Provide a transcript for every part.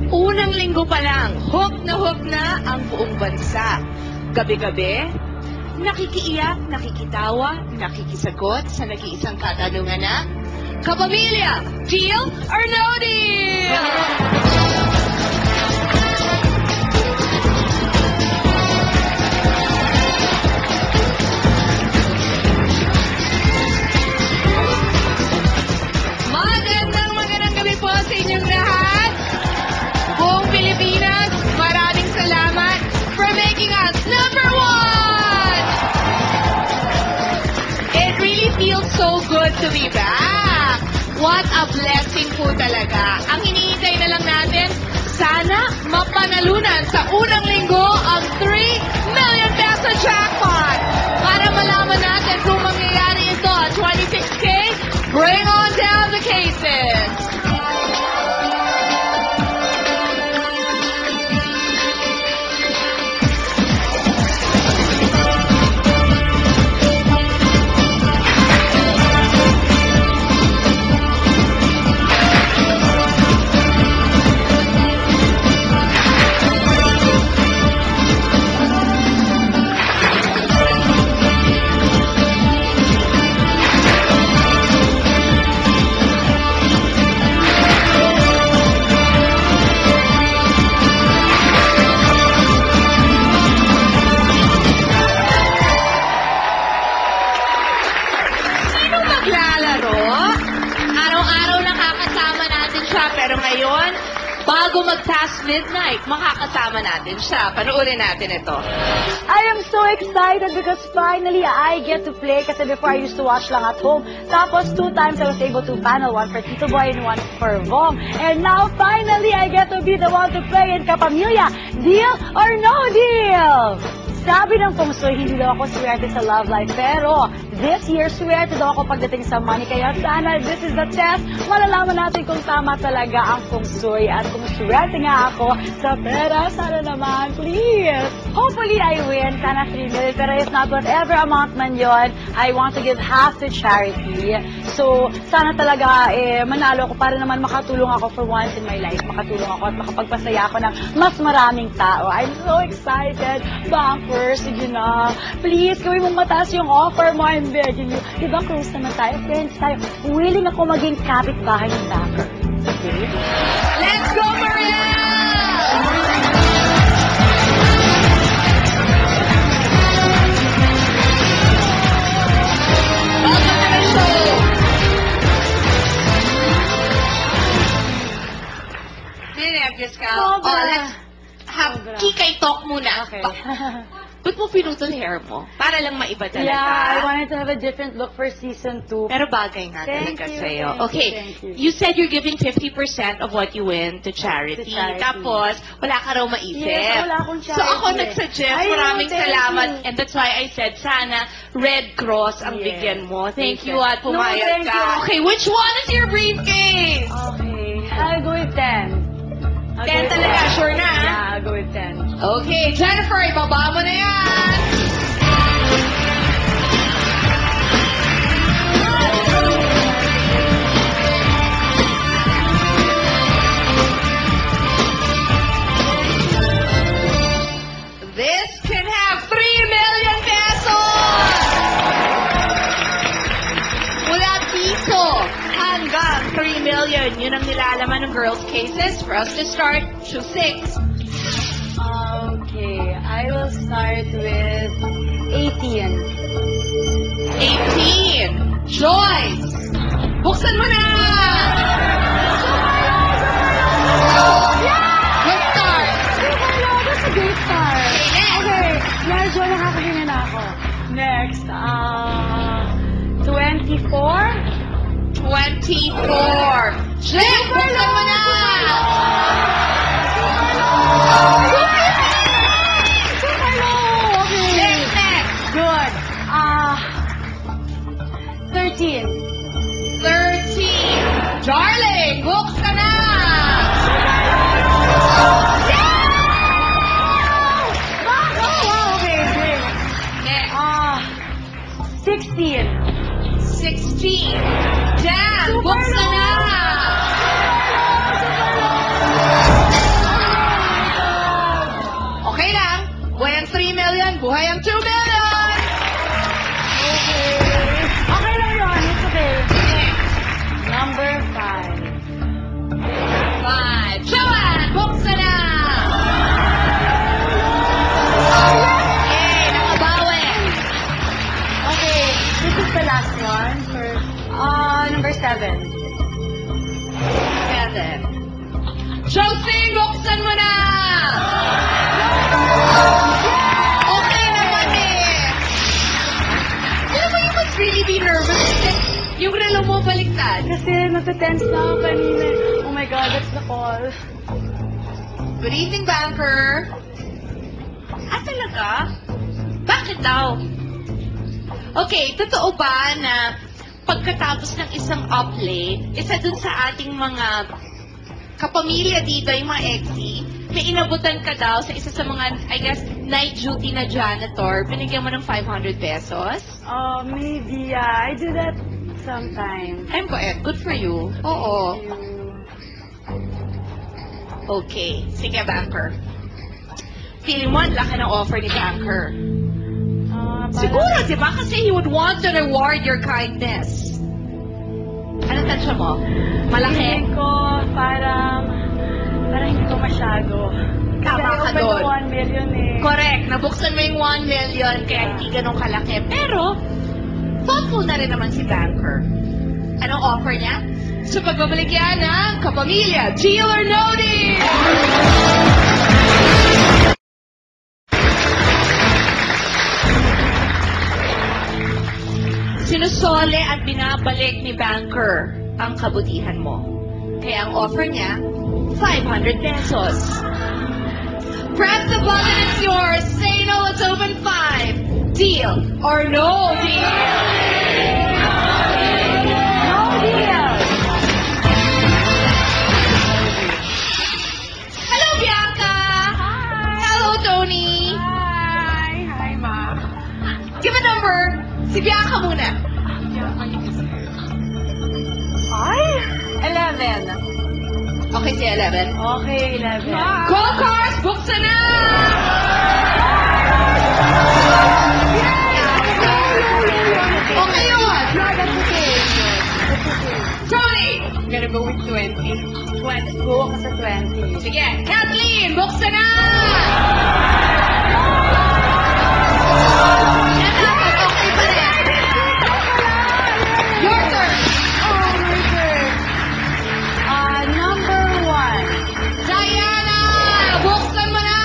Unang linggo pa lang, hook na ang buong bansa. Gabi-gabi, nakikiiyak, nakikitawa, nakikisagot sa nag-iisang katanungan na, Kapamilya, deal or no deal? Magandang gabi po sa inyong lahat. Buong Pilipinas, maraming salamat for making us number one! It really feels so good to be back. What a blessing po talaga. Ang hinihintay na lang natin, sana mapanalunan sa unang linggo ang 3 million peso jackpot. Para malaman natin kung mangyayari ito at 26K, bring on down the cases. Araw-araw nakakasama natin siya, pero ngayon, bago mag-past midnight, makakasama natin siya. Panoorin natin ito. I am so excited because finally I get to play kasi before I used to watch lang at home. Tapos 2 times I was able to panel, 1 for Tito Boy and 1 for Vong. And now finally I get to be the one to play in Kapamilya. Deal or no deal? Sabi ng Feng Shui, hindi daw ako swerte sa love life. Pero this year, swerte daw ako pagdating sa money. Kaya sana, this is the test. Malalaman natin kung tama talaga ang Feng Shui. At kung swerte nga ako sa pera, sana naman, please. Hopefully, I win. Sana 3 million. Pero if not, whatever amount man yon, I want to give half to charity. So, sana talaga, manalo ako para naman makatulong ako for once in my life. Makatulong ako at makapagpasaya ako ng mas maraming tao. I'm so excited. Bankers, sige na. Please, gawin mong mataas yung offer mo. I'm begging you. Diba, close naman tayo, friends tayo. Willing ako maging kapitbahay ng banker. Okay? Let's go, Maria! Welcome to the show! Ninervyos ka? Sobra. Oh, let's have Sobra. kikay talk muna. Okay. Ba't mo pinutol hair mo? Para lang maiba talaga. Yeah, I wanted to have a different look for season 2. Pero bagay nga Thank talaga you, sa'yo. thank you, Okay, thank you. you said you're giving 50% of what you win to charity. To charity. Tapos, wala ka raw maisip. Yes, wala akong So charity. ako nagsuggest, Ay, maraming thank salamat. you. And that's why I said, sana Red Cross ang Yes. bigyan mo. Thank Yes. you at No, pumayag thank ka. you. Okay, which one is your briefcase? Okay, I'll go with 10. 10 talaga, sure na? Yeah, I'll go with 10. Okay, Jennifer, ibaba mo na yan. This can have 3 million pesos! Mula dito hanggang 3 million. Yun ang nilalaman ng girls' cases. For us to start, choose 6. Okay, I will start with 18. 18. Joyce! Buksan mo na! Good start! Hello, that's a great start. Okay, Okay, medyo nakakahinga na ako. Next, 24. 24. Jim, buksan mo na! Super low! Okay. Next! Good. 13. 13. Darling, buksan na! Wow, okay, great. Next. 16. 16. Dan, buksan number 7. 7. Josie, buksan mo na! Okay naman eh. Alam mo, you must really be nervous kasi yung relo mo baliktad. Kasi nagtatense na ako kanina. Oh my God, that's the call. Good evening, banker. Ah, talaga? Bakit daw? Okay, totoo ba na pagkatapos ng isang uplay, isa dun sa ating mga kapamilya dito, yung mga exi, may inabutan ka daw sa isa sa mga, I guess, night duty na janitor, binigyan mo ng 500 pesos? Oh, maybe, I do that sometimes. I'm good for you. Oo. Thank you. Okay. Sige, banker. Feeling mo, ang laki ng offer ni banker. Siguro, di ba? Kasi he would want to reward your kindness. Ano tansya mo? Malaki? Feeling ko, parang hindi ko masyado. Tama ka Kasi doon. open 1 million eh. Correct. Nabuksan mo yung 1 million kaya hindi ganun kalaki. Pero, thoughtful na rin naman si banker. Anong offer niya? Sa pagbabalik yan ng kapamilya, deal or no deal! Sinusole at binabalik ni banker ang kabutihan mo. Kaya ang offer niya, 500 pesos. Press the button, it's yours. Say no, let's open 5. Deal or no deal? No deal! Hello, Bianca! Hi! Hello, Tony! Hi, Ma. Give a number. Si Bianca muna. Ay! 11. Okay, si 11. Okay, 11. Call cars, buksan na! Okay yun. No, that's okay. Tony! I'm gonna go with 20. 20. Go ako sa 20. Sige, Kathleen, buksan na! Yan dapat, okay pa rin. Your turn. Oh, my turn. Number 1. Diana, buksan mo na!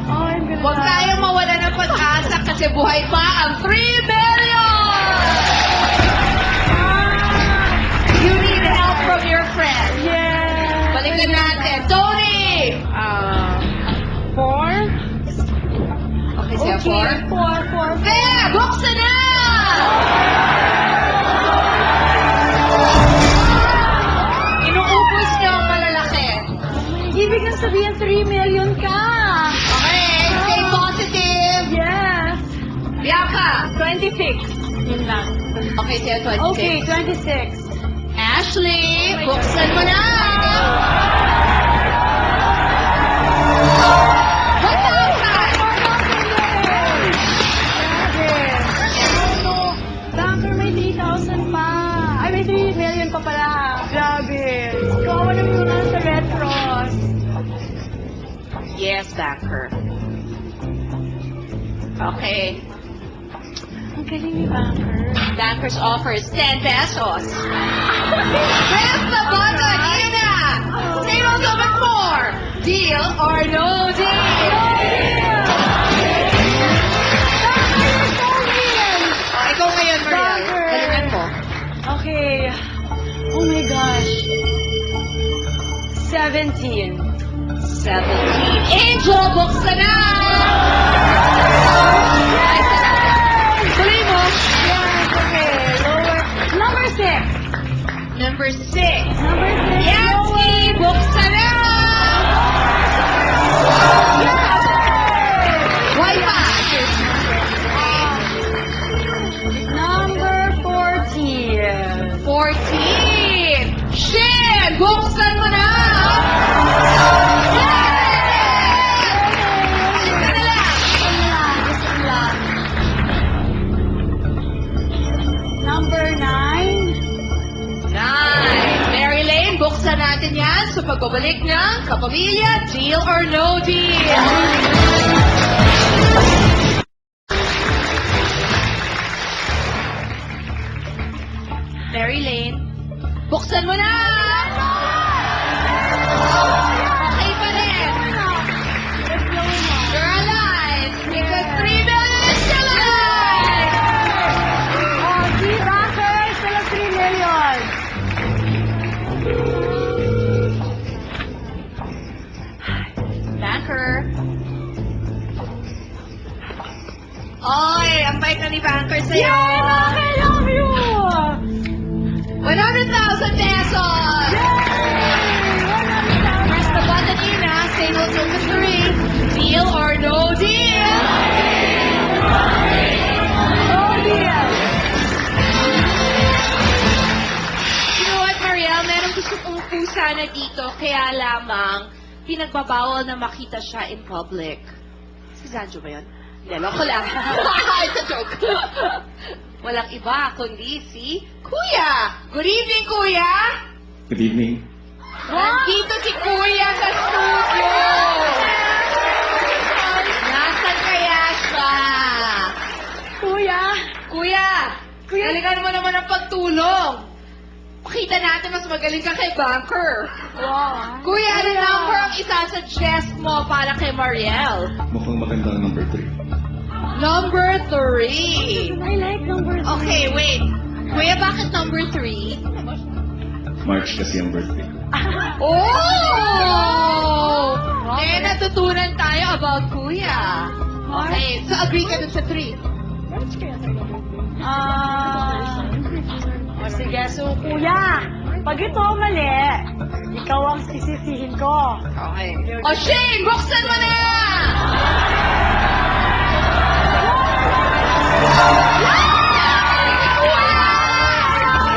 Oh, I'm gonna Huwag tayong mawala ng pag-asa kasi buhay pa ang 3 million! You need help from your friend. Yeah. Balikan natin. Tony! 4? Okay, siya, 4. 4. There! Buksan na! Inuubos niyo ang malalaki. Ibig nang sabihin 3 million ka. Okay, stay positive. Yes. Bianca! 26. Yun lang. Okay, siya, 26. Okay, 26. Ashley, buksan mo na! 1,000! Banker, may 3,000 pa. Ay, may 3 million pa pala. Grabe. Kawawa naman yung mga sa Red Cross. Yes, banker. Okay. Ang galing ni Banker. Banker's offer is 10 pesos. Press the button, Ina! Zero's over 4. Deal or no deal? Oh, ikaw ngayon, Maria. Banker. Galingan mo. Okay. Oh my gosh. 17. 17. Angel, buksan na! Tuloy mo. Yes, okay. Lower. Number 6. Number 6. Number 6. Yancy, buksan na! Why pa? Number 14. 14. Shin, buksan mo na! Number 9. 9. Mary Lane, buksan natin yan sa pagbabalik ng Kapamilya, Deal or No Deal. Oy, ang bait na ni Banker sa'yo. Yay, Mac, I love you! 100,000 pesos! Press the button, Ina. Say no to the 3. Deal or no deal? Oh, dear! You know what, Mariel? Meron gusto kong pusa na dito, kaya lamang pinagbabawal na makita siya in public. Si Zanjo ba yun? Hindi, loko lang. It's a joke. Walang iba, kundi si Kuya. Good evening, Kuya. Good evening. Nandito si Kuya sa studio. Nasaan kaya siya? Kuya! Kuya, galikan mo naman ang pagtulong. Pakita natin mas magaling ka kay Banker. Wow! Kuya, ano number ang isa-suggest mo para kay Mariel? Mukhang maganda ang number 3. Number 3. I like number 3. Okay, wait. Kuya, bakit number 3? March kasi ang birthday ko. Oh! Eh, natutunan tayo about Kuya. Okay, so agree ka dun sa 3. Sige, so kuya, pag ito mali, ikaw ang sisisihin ko. Okay. O, Shane, buksan mo na!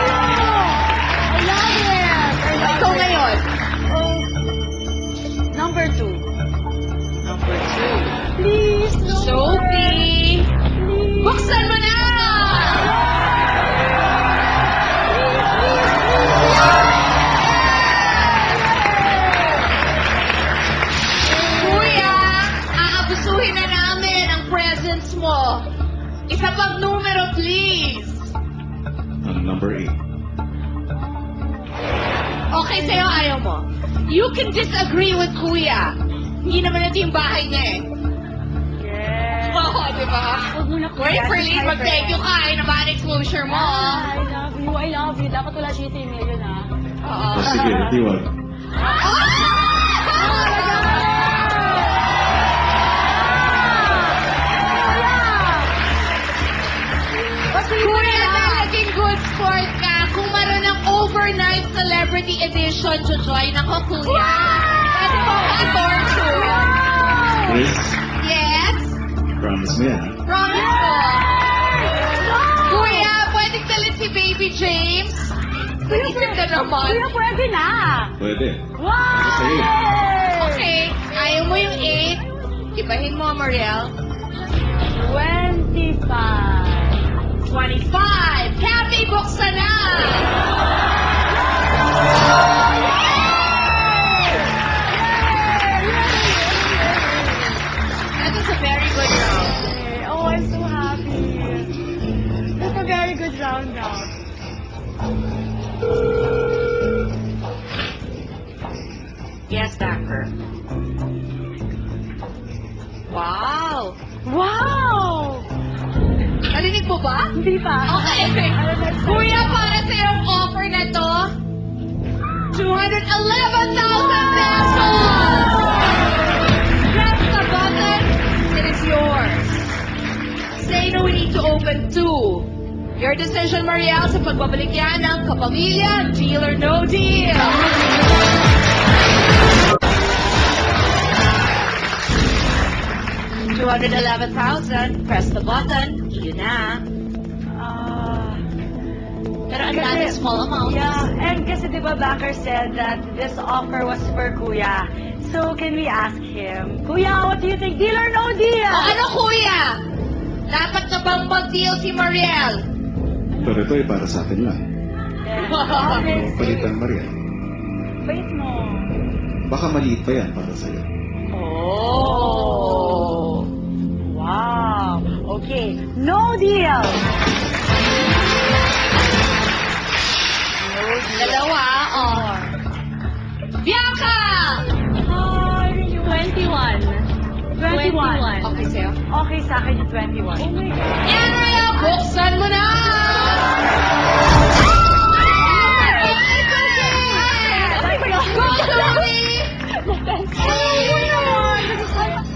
I love it! Ikaw ngayon. Oh, number 2. Number 2. Please, no. Sophie! Please. Buksan mo na! Kuya, aabusuhin na namin ang presents mo. Isa pang numero, please. Ang number 8. Okay, sa'yo ayaw mo. You can disagree with Kuya. Hindi naman ito yung bahay niya eh. Yes. Oo, di ba? Huwag mo na Wait, Perlene, mag-thank you ka. Ay, naman exposure mo. I love you, I love you. Dapat wala siya yung email yun, ha? Oo. O sige, di wag. Kuya, naging good sport ka. Kung meron ng overnight celebrity edition, jojoin ako, Kuya. Pwede mo ako i-torture. Chris, Yes? promise mo yan. Promise ko. Kuya, pwedeng dalhin si Baby James. Naisip ka naman. Kuya, pwede na. Pwede. Wow! Sa'yo. Okay, ayaw mo yung 8. Ibahin mo, Mariel. 25. 25. Kathy, buksan na! That was a very good round. Oh, I'm so happy. That's a very good round now. Yes, Banker. Wow! Wow! Narinig mo ba? Hindi pa. Okay. Kuya, para sa yung offer na to, 211,000 pesos! Press the button, it is yours. Say no, we need to open 2. Your decision, Mariel, sa pagbabalik yan ng Kapamilya, Deal or No Deal. $211,000. Press the button. Yun na. Pero ang dami small amount. Yeah, and kasi di ba Backer said that this offer was for Kuya. So can we ask him, Kuya, what do you think? Deal or no deal? O ano, Kuya? Dapat na bang mag-deal si Mariel? Pero ito ay para sa atin lang. Yes. Palitan, Maria. Wait mo. Baka maliit pa yan para sa'yo. Oh. Wow. Okay, no deal. Dalawa, oh. Bianca! 21. 21. Okay sa'yo. Okay sa akin yung 21. Oh my God. Andrea, buksan mo na! Go, Tony!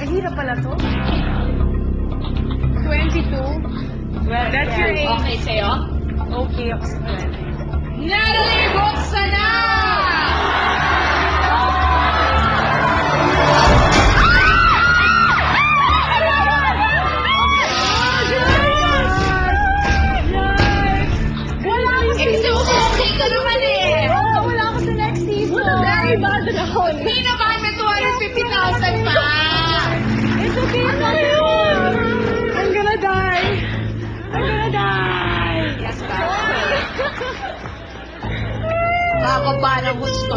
Ang hirap pala to. 22. Well, That's your age. Okay sa'yo? Okay ako sa 20. Natalie, buksan na! Eh, kasi okay ka naman eh. Wala ako sa next season. Very bad na ako. Hindi naman, may 250,000 pa. It's okay, it's okay. I'm gonna die. I'm gonna die. Yes, Banker. Ako ba na gusto?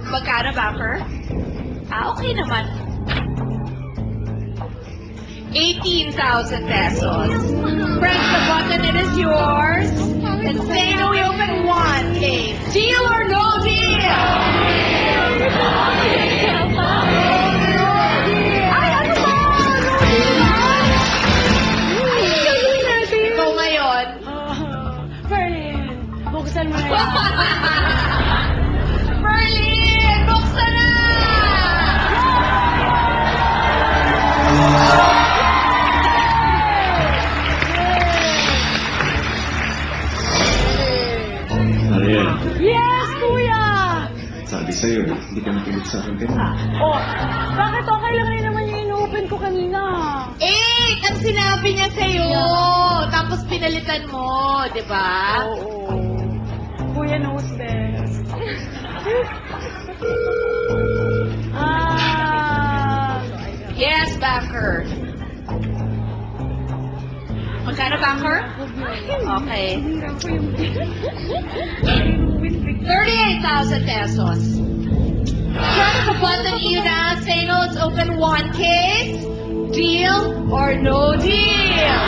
Magkano, Banker? Okay naman. 18,000 pesos. Press the button, it is yours. And say no, we open 1K. Deal or no deal? Ay, ano ba? Ikaw ngayon. Berlin, buksan mo na yan. Berlin, buksan na! Ariel, Yes, kuya! sabi sa'yo, hindi ka nakinig sa akin kanina. Oh, bakit okay lang rin naman yung in-open ko kanina? Ang sinabi niya sa'yo. Tapos pinalitan mo, di ba? Oo. Kuya knows best. Yes, Banker. Magkano, Banker? Okay. 38,000 pesos. Press the button, Ina. Say no, it's open 1K. Deal or no deal?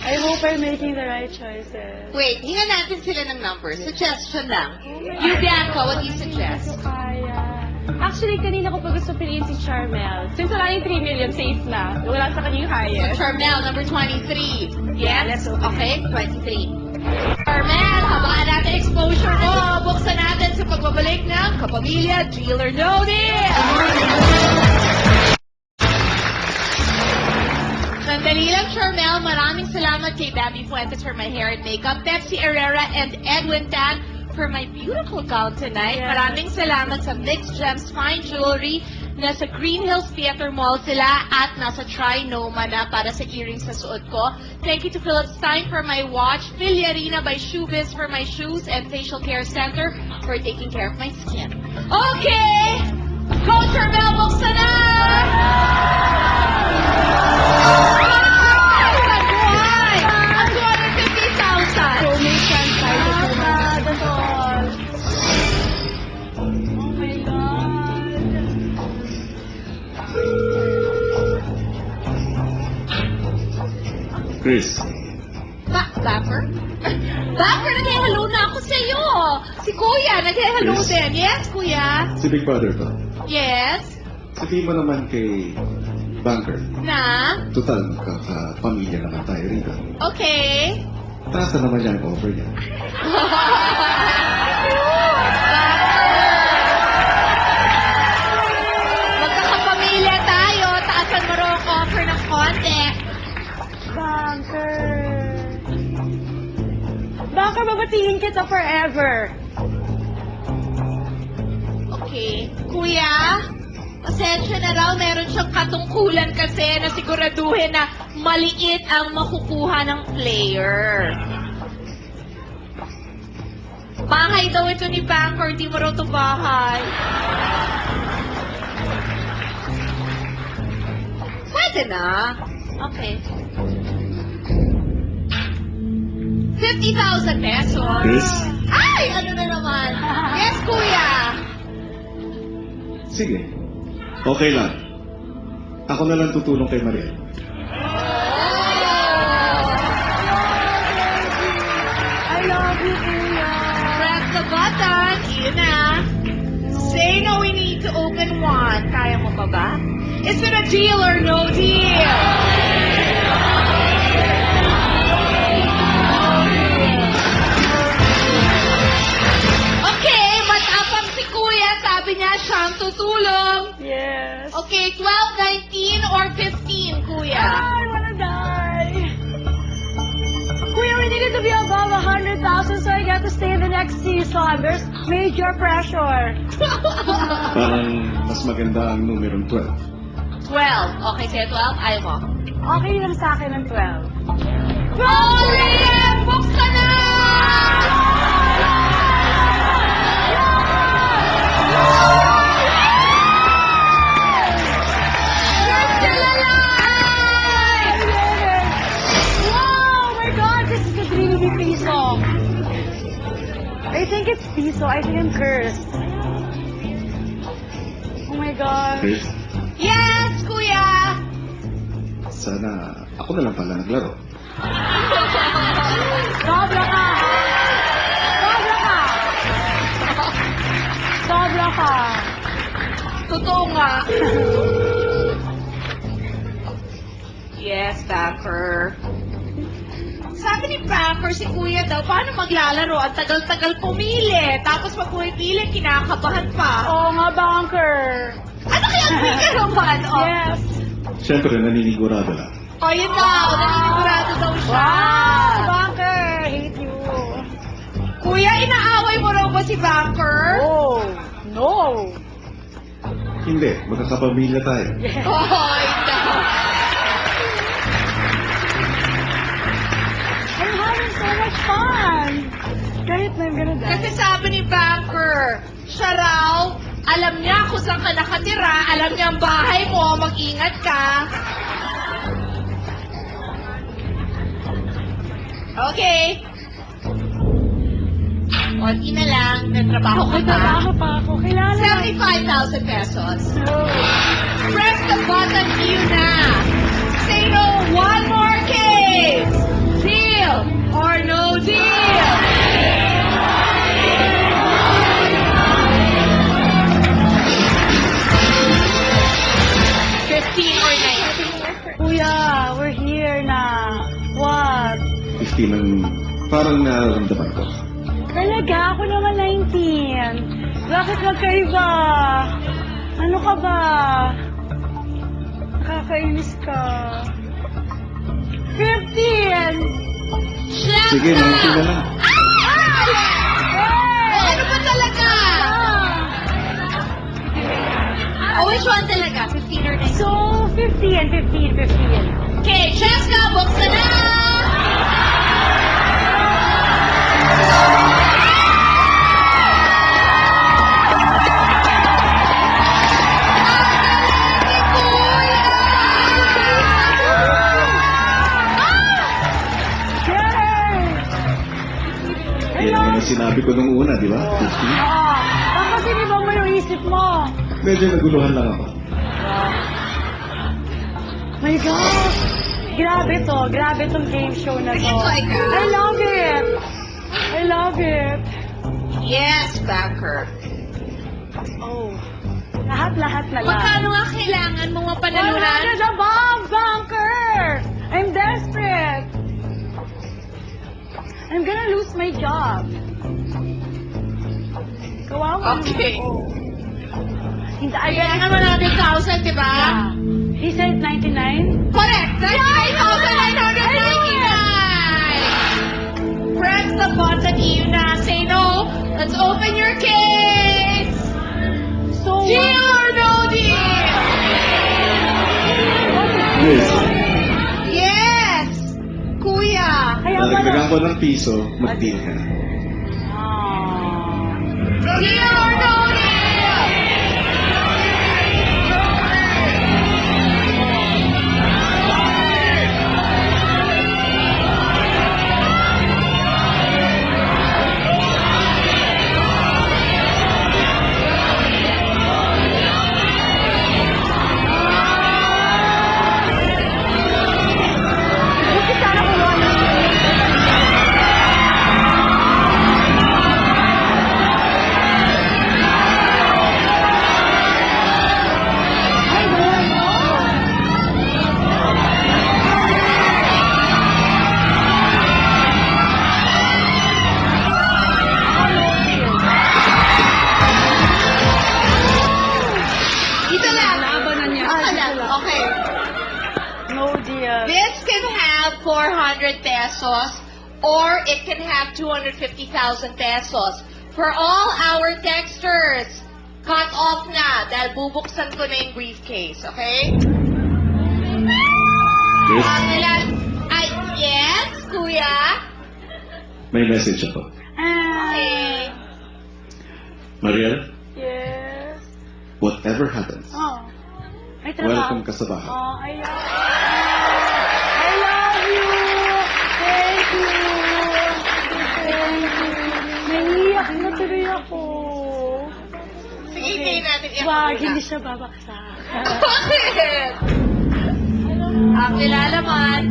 I hope I'm making the right choices. Wait, hingan natin sila ng numbers. Suggestion lang. You, Bianca, what do you suggest? Kaya. Actually, kanina ko pa gusto piliin si Charmel. Since wala yung 3 million, safe na. Wala sa kanya yung So, highest. Charmel, number 23. Yes? Okay, 23. Charmel, habaan natin exposure mo. Buksan natin sa pagbabalik ng Kapamilya, Deal or No Deal. Sandali lang, Charmel. Maraming salamat kay Bambi Fuentes for my hair and makeup. Pepsi Herrera and Edwin Tan for my beautiful gown tonight. Yeah. Maraming salamat sa Mixed Gems Fine Jewelry. Nasa Green Hills Theater Mall sila at nasa Trinoma na para sa earrings na suot ko. Thank you to Philip Stein for my watch, Villarina by Shoebiz for my shoes, and Facial Care Center for taking care of my skin. Okay! Go, Charmel! Buksan na! Ang 250,000! So, may chance tayo to that's all. Oh my God. Chris, Bapper? Bapper, nag-hello na ako sa iyo. Si Kuya, nag-hello Yes. din. Yes, Kuya? si Big Brother to. Yes? Sabihin mo naman kay Banker, Na? total magkakapamilya naman tayo rito. Okay. Taas na naman yan ang offer niya. Magkakapamilya tayo. Taasan mo raw ang offer ng konti. Bunker. Bunker, babatiin kita forever. Okay. Kuya, pasensya na raw. Meron siyang katungkulan kasi na siguraduhin na maliit ang makukuha ng player. Bahay daw ito ni Banker. Di mo raw ito bahay. Pwede na. Okay. 50,000 pesos. Chris? Ay! Ano na naman? Yes, Kuya. Sige. Okay lang. Ako na lang tutulong kay Mariel. I love you, Kuya. Press the button. Yun na. Say no, we need to open one. Kaya mo pa ba? Is it a deal or no deal? Okay, 12, 19, or 15, kuya? I wanna die. Kuya, we needed to be above 100,000 so I get to stay in the next season. There's major pressure. Parang mas maganda ang numerong 12. 12. Okay, sige, 12. Ayaw mo. Okay lang sa akin ng 12. Oh, Liam! Buksan na! You're still alive! Wow! My God, this could really be piso. I think it's piso. I think I'm cursed. Oh my God. Chris, Yes, kuya! sana ako na lang pala naglaro. Sobra ka! Sobra ka! Sobra ka! Totoo nga. Yes, Backer. Sabi ni Backer, si kuya daw, paano maglalaro? Ang tagal-tagal pumili. Tapos pag pumipili, kinakabahan pa. Oo nga, bunker. Ano kaya kuya naman? Oh. Yes. Siyempre, naninigurado lang. Oh, yun daw. Naninigurado daw siya. Wow! Bunker! Hate you. Kuya, inaaway mo raw ba si Backer? Oh, no. Hindi, magkakapamilya tayo. Oh, ito. I'm having so much fun. Kahit na I'm gonna die. Kasi sabi ni Backer, siya raw, alam niya kung saan ka nakatira, alam niya ang bahay mo, mag-ingat ka. Okay. Konti na lang, natrabaho ka May pa. trabaho pa ako. Kailangan 75,000 pesos. No. Press the button you na. Say no, one more case. Deal or no deal. $15 or $19. Kuya, we're here na. What? 15 ang parang nararamdaman ko. Talaga? Ako naman 19. Bakit magkaiba? Ano ka ba? Nakakainis ka. 15! Sige, 19 na lang. Oh, ano ba talaga? Oh, which one talaga? 15 or 19? So, 15. Okay, Cheska, buksan na! Yan naman ang sinabi ko nung una, di ba? 15. Tapos inibang mo yung isip mo. Medyo naguluhan lang ako. My God! Grabe to. Grabe tong game show na to. Nag-enjoy ka? I love it. I love it. Yes, Backer. Oh. Lahat-lahat na lang. Magkano nga kailangan mo mapanalunan? 100 above, bunker! I'm desperate. I'm gonna lose my job. Kawawa Okay. naman ako. Hindi, I Kailangan mo natin 1,000, di ba? Yeah. He said 99? Correct! 99,999! Press the button, Iuna. Say no. Let's open your case. So, Deal or no deal? Yes. Yes! Kuya. Kaya Nalagdagan ko ng piso, mag-deal ka. Ah. Deal or no deal? Bakit sana kumuha ng No deal. This can have 400 pesos or it can have 250,000 pesos. For all our texters, cut off na dahil bubuksan ko na yung briefcase, okay? Yes, Ay, yes, kuya? may message ako. Okay. Mariel, Yes. whatever happens, Oh. May trabaho. welcome ka sa bahay. Oh, I love you. Thank you. Thank you. Naiiyak na tuloy ako. Sige, hintayin natin. Wag, hindi siya babaksak. Bakit? Ang nilalaman.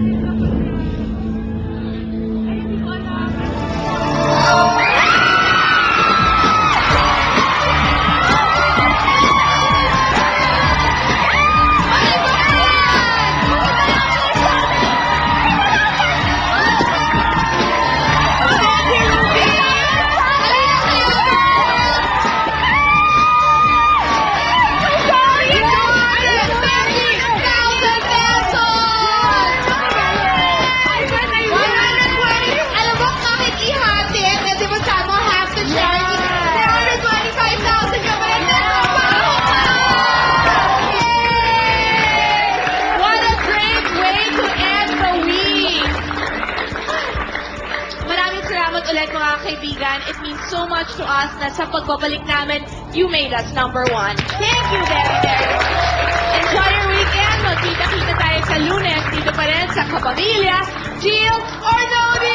Ulit mga kaibigan, it means so much to us na sa pagbabalik namin, you made us number one. Thank you very, very much. Enjoy your weekend. Magkita-kita tayo sa Lunes dito pa rin sa Kapamilya, Jill or Nodi!